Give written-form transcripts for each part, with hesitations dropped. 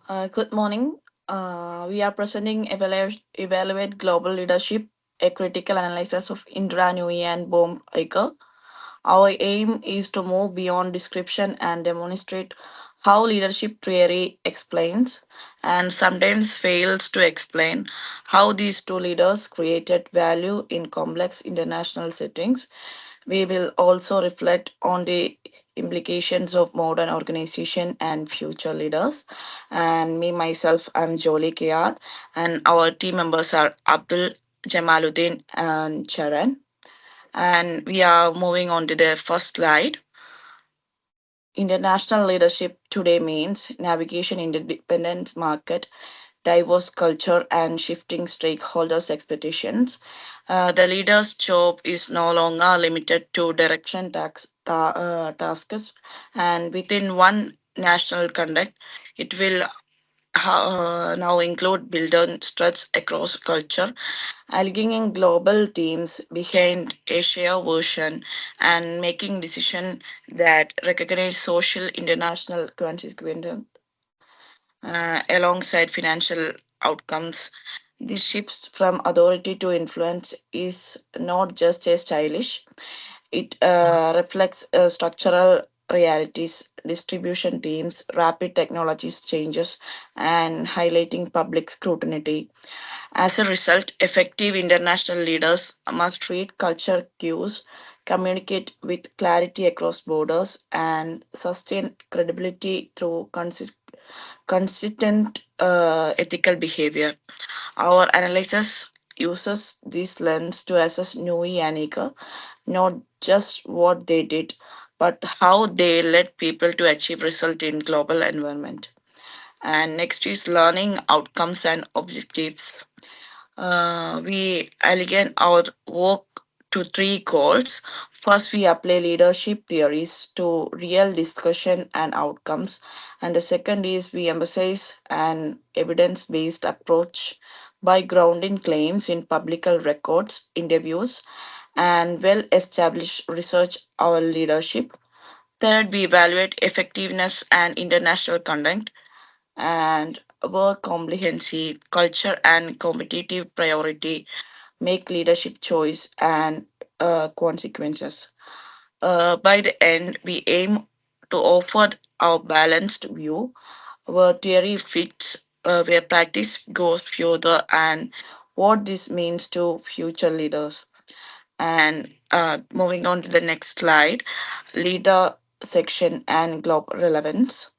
Good morning. We are presenting Evaluate Global Leadership, a critical analysis of Indra Nooyi and Bohm Iker. Our aim is to move beyond description and demonstrate how leadership theory explains and sometimes fails to explain how these two leaders created value in complex international settings. We will also reflect on the implications of modern organization and future leaders. And me, myself, I'm Jolie Kayar, and our team members are Abdul Jamaluddin and Charan. And we are moving on to the first slide. International leadership today means navigation in the dependent market, diverse culture, and shifting stakeholders' expectations. The leader's job is no longer limited to direction tasks, and within one national context, it will now include building trust across culture, aligning global teams behind a shared vision, and making decisions that recognize social international consequences alongside financial outcomes. This shift from authority to influence is not just a stylish, it reflects structural realities, distribution teams, rapid technologies changes, and highlighting public scrutiny. As a result, effective international leaders must read culture cues, communicate with clarity across borders, and sustain credibility through consistent ethical behavior. Our analysis uses this lens to assess Nui and Ika, not just what they did, but how they led people to achieve result in global environment. And next is learning outcomes and objectives. We elegant our work to three goals. First, we apply leadership theories to real discussion and outcomes. And the second is we emphasize an evidence based approach by grounding claims in public records, interviews, and well established research our leadership. Third, we evaluate effectiveness and international conduct and work comprehensive culture and competitive priority make leadership choice and consequences. By the end, we aim to offer our balanced view where theory fits, where practice goes further, and what this means to future leaders. And moving on to the next slide, leader section and global relevance.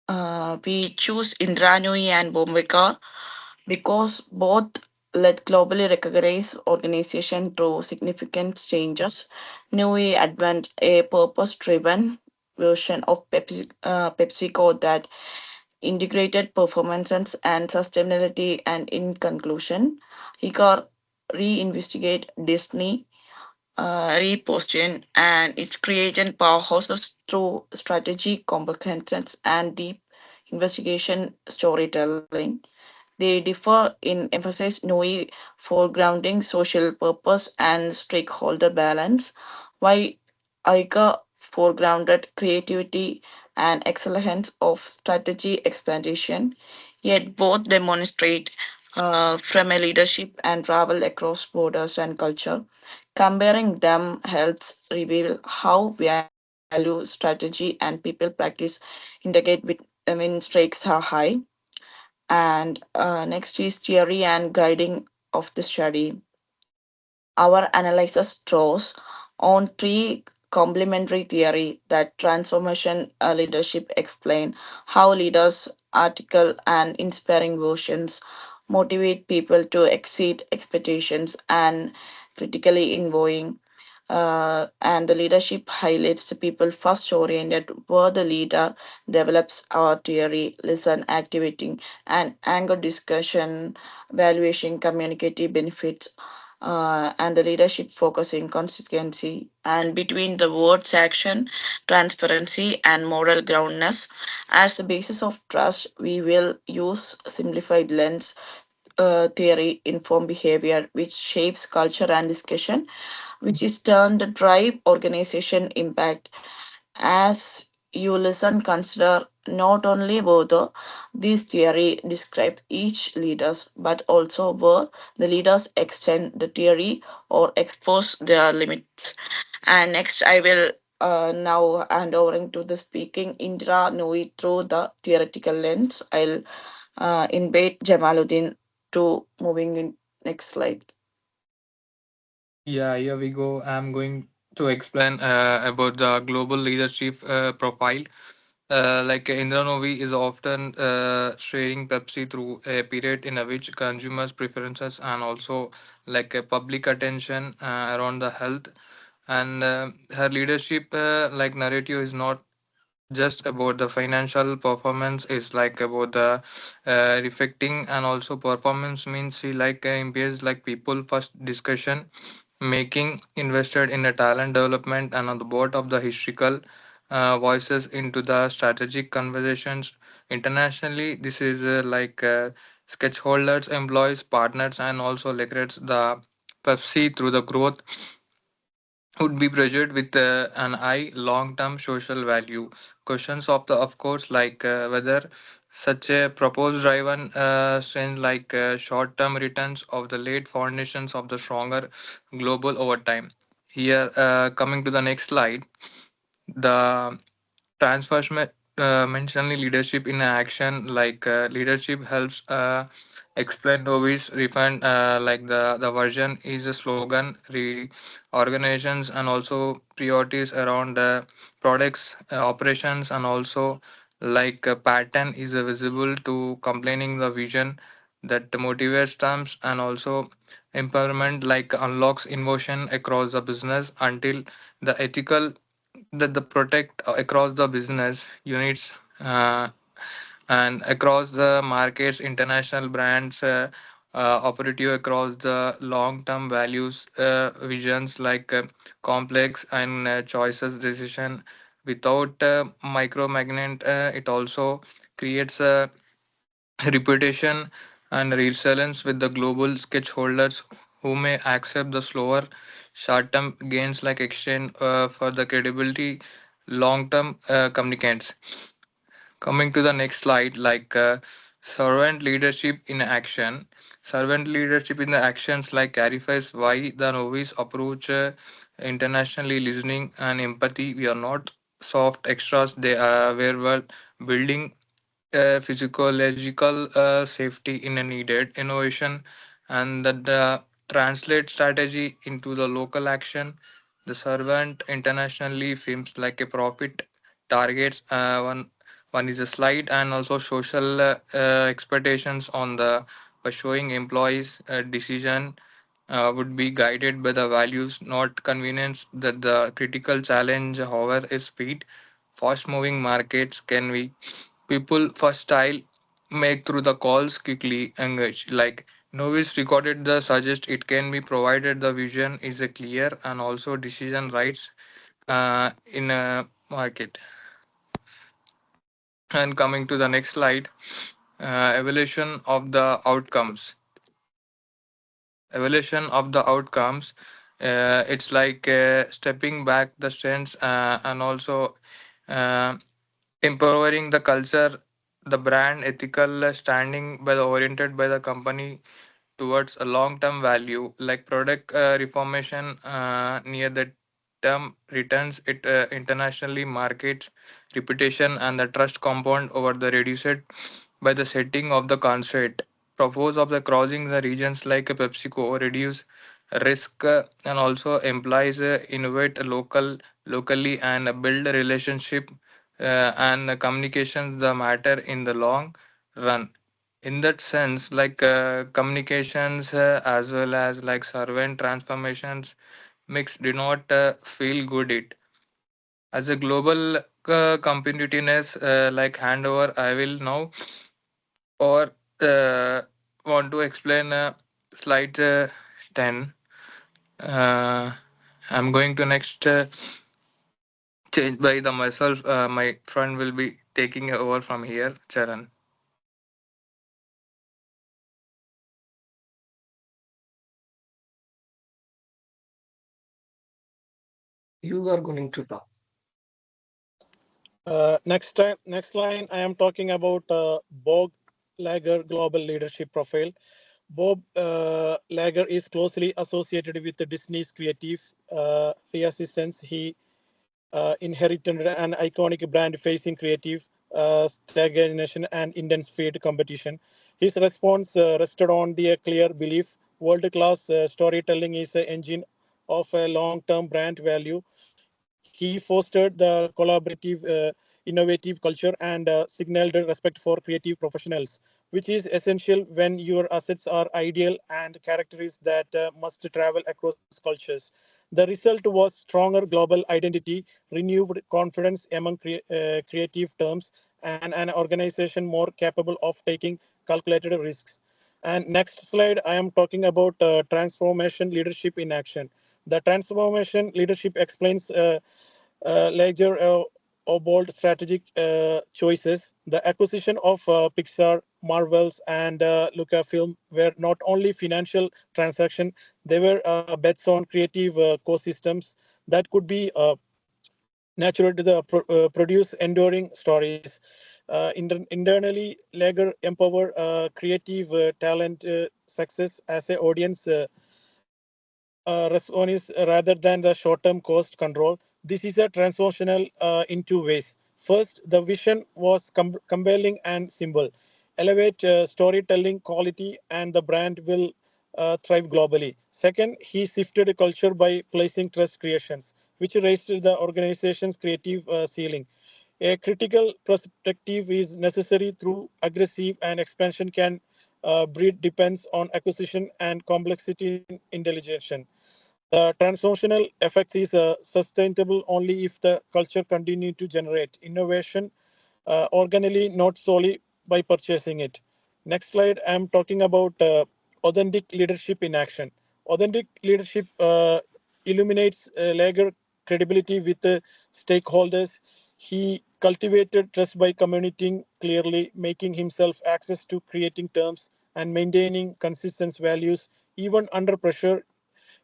We choose Indranui and Bombika because both led globally recognized organization through significant changes. Nui advanced a purpose-driven version of PepsiCo that integrated performances and sustainability. And in conclusion, he got reinvestigate Disney, reposition and its creation powerhouses through strategy, comprehensions, and deep investigation storytelling. They differ in emphasis Nui foregrounding social purpose and stakeholder balance, while Aika foregrounded creativity and excellence of strategy explanation. Yet both demonstrate from a leadership and travel across borders and culture. Comparing them helps reveal how value, strategy, and people practice integrate when stakes are high. And next is theory and guiding of the study. Our analysis draws on three complementary theory that transformation leadership explain how leaders article and inspiring versions motivate people to exceed expectations and critically invoking and the leadership highlights the people first oriented where the leader develops our theory, listen, activating, and anger discussion, valuation, communicative benefits, and the leadership focusing consistency and between the words action, transparency, and moral groundness. As the basis of trust, we will use simplified lens theory informed behavior, which shapes culture and discussion, which is turned to drive organization impact. As you listen, consider Not only whether this theory describes each leaders, but also where the leaders extend the theory or expose their limits. And next, I will now hand over into the speaking Indra Nui through the theoretical lens. I'll invite Jamaluddin to moving in next slide. Yeah, here we go. I'm going to explain about the global leadership profile. Indra Novi is often sharing Pepsi through a period in which consumers' preferences and also public attention around the health and her leadership narrative is not just about the financial performance, is like about the reflecting and also performance means she impedes like people first discussion making invested in a talent development and on the board of the historical voices into the strategic conversations internationally. This is sketch holders, employees, partners, and also legates the Pepsi through the growth would be pressured with an eye long-term social value. Questions of the of course whether such a proposed driven trend short-term returns of the late foundations of the stronger global over time. Here, coming to the next slide, the transformational leadership in action, leadership helps explain novice refund the version is a slogan organizations and also priorities around products operations and also a pattern is visible to complaining the vision that motivates terms and also empowerment unlocks emotion across the business until the ethical that the protect across the business units and across the markets international brands operative across the long-term values visions complex and choices decision without micromagnet. It also creates a reputation and resilience with the global sketch holders who may accept the slower short-term gains like exchange for the credibility long-term communicants. Coming to the next slide, servant leadership in action. Servant leadership in the actions clarifies why the novice approach internationally listening and empathy. We are not soft extras. They are where we're building physiological safety in a needed innovation and that the translate strategy into the local action. The servant internationally films like a profit targets one is a slide and also social expectations on the by showing employees decision would be guided by the values not convenience that the critical challenge however is speed. Fast moving markets can be people first style make through the calls quickly engage novice recorded the suggest it can be provided the vision is a clear and also decision rights in a market. And coming to the next slide, evaluation of the outcomes. Evaluation of the outcomes. It's stepping back the strengths and also uh, empowering the culture, the brand, ethical standing by the oriented by the company towards a long-term value like product reformation near the term returns it internationally markets reputation and the trust compound over the reduced by the setting of the constraint propose of the crossing the regions like a PepsiCo reduce risk and also implies innovate locally and build a relationship and communications the matter in the long run. In that sense communications as well as servant transformations mix do not feel good it as a global competitiveness handover I will now or want to explain slide 10. uh, I'm going to next change by the myself. My friend will be taking over from here, Charan. You are going to talk. Next line, I am talking about Bob Lager Global Leadership Profile. Bob Lager is closely associated with the Disney's creative reassistance. He inherited an iconic brand facing creative stagnation and intense field competition. His response rested on the clear belief world-class storytelling is an engine of a long-term brand value. He fostered the collaborative, innovative culture and signaled respect for creative professionals, which is essential when your assets are ideal and characters that must travel across cultures. The result was stronger global identity, renewed confidence among creative terms, and an organization more capable of taking calculated risks. And next slide, I am talking about transformation leadership in action. The transformation leadership explains larger or bold strategic choices. The acquisition of Pixar, Marvels, and Lucasfilm were not only financial transactions; they were bets on creative ecosystems that could be natural to produce enduring stories. Internally, Lager empower creative talent success as a audience response rather than the short-term cost control. This is a transformational in two ways. First, the vision was compelling and simple. Elevate storytelling quality and the brand will thrive globally. Second, he shifted culture by placing trust creations, which raised the organization's creative ceiling. A critical perspective is necessary through aggressive and expansion can breed depends on acquisition and complexity in intelligence. The transformational effect is sustainable only if the culture continues to generate innovation organically, not solely by purchasing it. Next slide, I'm talking about authentic leadership in action. Authentic leadership illuminates Lager credibility with stakeholders. He cultivated trust by communicating clearly, making himself access to creating terms and maintaining consistent values even under pressure.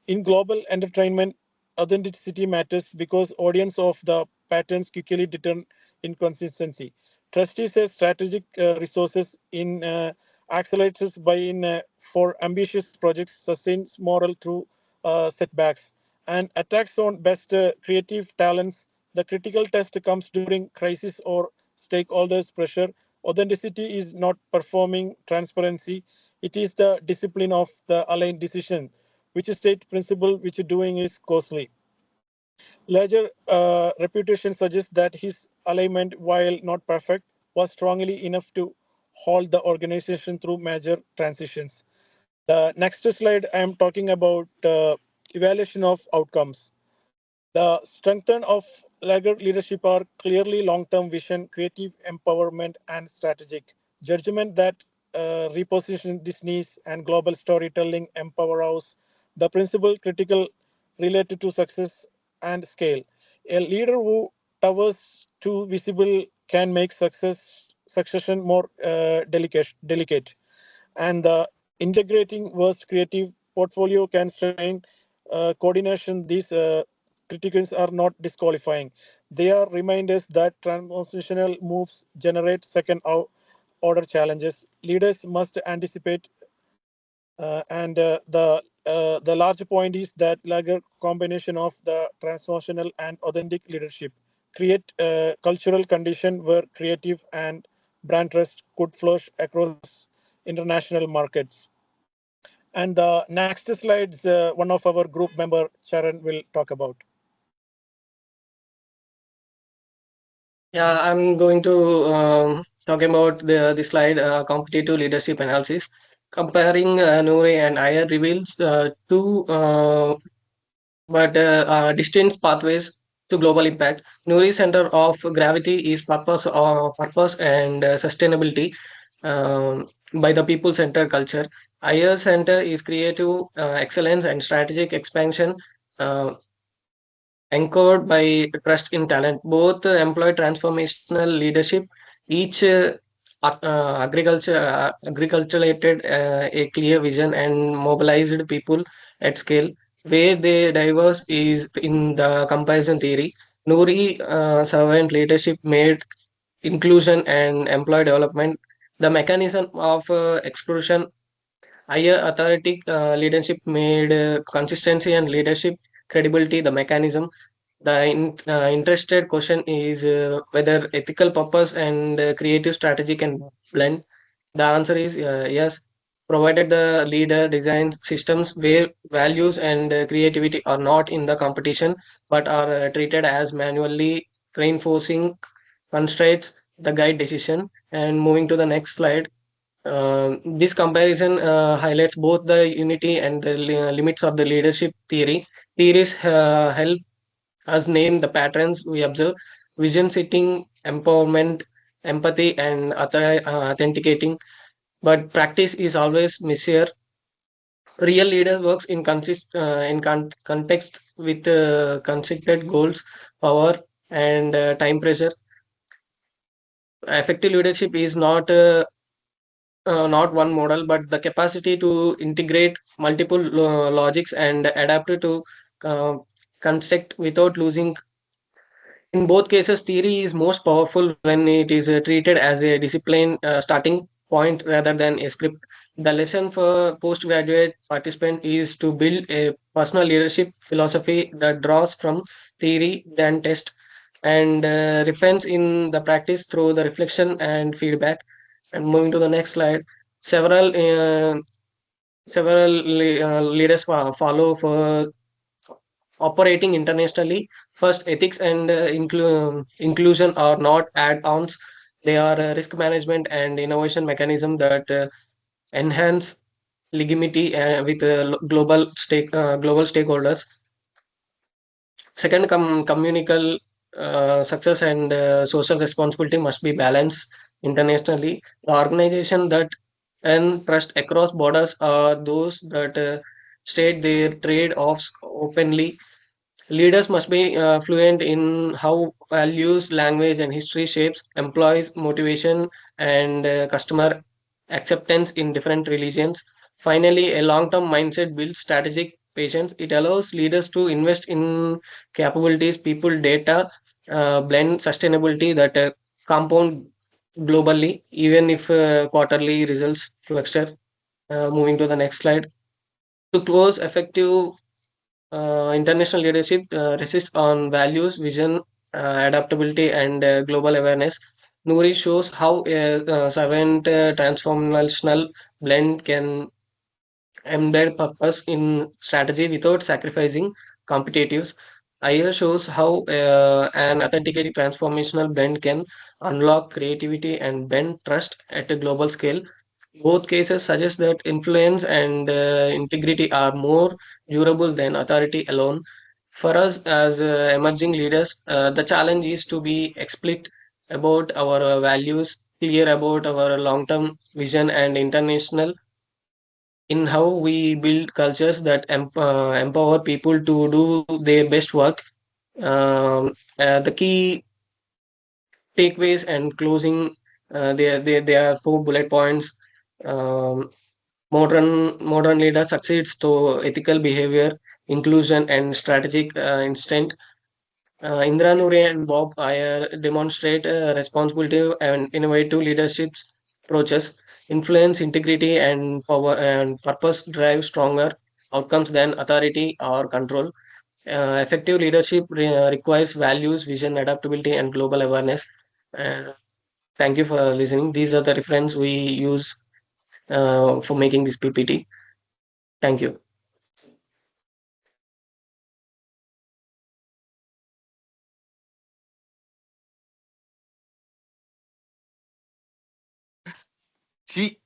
In global entertainment, authenticity matters because audience of the patterns quickly determine inconsistency. Trust is a strategic resources in accelerates by in for ambitious projects sustains moral through setbacks and attacks on best creative talents. The critical test comes during crisis or stakeholders pressure. Authenticity is not performing transparency. It is the discipline of the aligned decision which state principle which doing is costly. Ledger reputation suggests that his alignment, while not perfect, was strongly enough to hold the organization through major transitions. The next slide, I am talking about evaluation of outcomes. The strength of laggard leadership are clearly long-term vision, creative empowerment, and strategic judgment that reposition Disney's and global storytelling empower us. The principle critical related to success and scale. A leader who towers too visible can make succession more delicate, and the integrating worst creative portfolio can strain coordination. These critiques are not disqualifying. They are reminders that transformational moves generate second order challenges. Leaders must anticipate, and the large point is that lager combination of the transformational and authentic leadership create a cultural condition where creative and brand trust could flourish across international markets. And the next slides, one of our group member, Charan, will talk about. Yeah, I'm going to talk about the slide competitive leadership analysis. Comparing Nouri and Iyer reveals two distinct pathways to global impact. Nouri's center of gravity is purpose and sustainability by the people-centered culture. Iyer's center is creative excellence and strategic expansion. Uh, Anchored by trust in talent. Both employ transformational leadership. Each agriculturated a clear vision and mobilized people at scale. Where they diverse is in the comparison theory. Nouri servant leadership made inclusion and employee development. The mechanism of exclusion, higher authority leadership made consistency and leadership credibility the mechanism. The interested question is whether ethical purpose and creative strategy can blend. The answer is yes, provided the leader designs systems where values and creativity are not in the competition but are treated as manually reinforcing constraints the guide decision. And moving to the next slide, this comparison highlights both the unity and the limits of the leadership theory. Theories help us name the patterns we observe: vision setting, empowerment, empathy, and authenticating. But practice is always messier. Real leaders works in context with constricted goals, power, and time pressure. Effective leadership is not one model, but the capacity to integrate multiple logics and adapt to uh, construct without losing. In both cases, theory is most powerful when it is treated as a discipline starting point rather than a script. The lesson for postgraduate participant is to build a personal leadership philosophy that draws from theory than test and refines in the practice through the reflection and feedback. And moving to the next slide, several leaders follow for operating internationally. First, ethics and inclusion are not add-ons; they are risk management and innovation mechanism that enhance legitimacy with global stakeholders. Second, communal success and social responsibility must be balanced internationally. The organization that earn trust across borders are those that state their trade-offs openly. Leaders must be fluent in how values, language, and history shapes employees' motivation and customer acceptance in different religions. Finally, a long-term mindset builds strategic patience. It allows leaders to invest in capabilities, people, data, blend sustainability that compound globally, even if quarterly results fluctuate. Moving to the next slide. To close, effective international leadership rests on values, vision, adaptability, and global awareness. Nouri shows how a servant transformational blend can embed purpose in strategy without sacrificing competitives. Ayer shows how an authenticated transformational blend can unlock creativity and bend trust at a global scale. Both cases suggest that influence and integrity are more durable than authority alone. For us as emerging leaders, the challenge is to be explicit about our values, clear about our long term vision, and international in how we build cultures that empower people to do their best work. The key takeaways and closing, there are four bullet points. Um, modern leader succeeds through ethical behavior, inclusion, and strategic instinct. Indra Noori and Bob Iyer demonstrate responsibility and innovative leadership approaches. Influence, integrity, and power and purpose drive stronger outcomes than authority or control. Effective leadership requires values, vision, adaptability, and global awareness. Uh, Thank you for listening. These are the reference we use for making this PPT. Thank you. See,